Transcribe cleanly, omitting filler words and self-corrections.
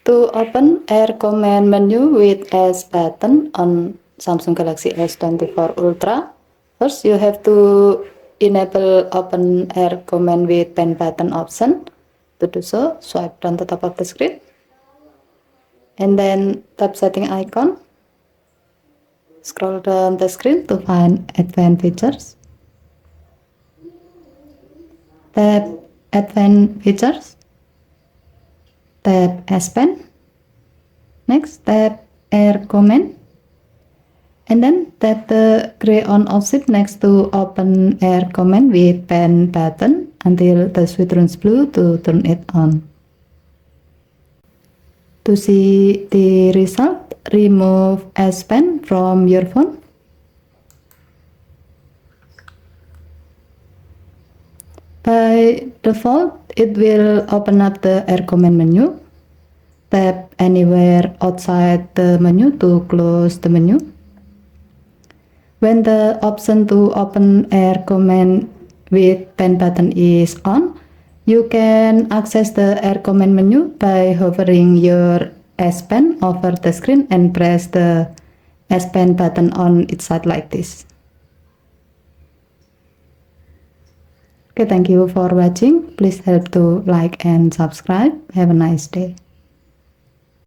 To open Air Command menu with S button on Samsung Galaxy S24 Ultra, first you have to enable Open Air Command with pen button option. To do so, swipe down the top of the screen and then tap setting icon. Scroll down the screen to find Advanced Features. Tap Advanced Features. Tap S Pen. Next, tap Air Command. And then tap the gray on off switch next to Open Air Command with pen button until the switch turns blue to turn it on. To see the result, remove S Pen from your phone. By default, it will open up the Air Command menu. Tap anywhere outside the menu to close the menu. When the option to open Air Command with pen button is on, you can access the Air Command menu by hovering your S Pen over the screen and press the S Pen button on its side like this. Okay, thank you for watching. Please help to like and subscribe. Have a nice day.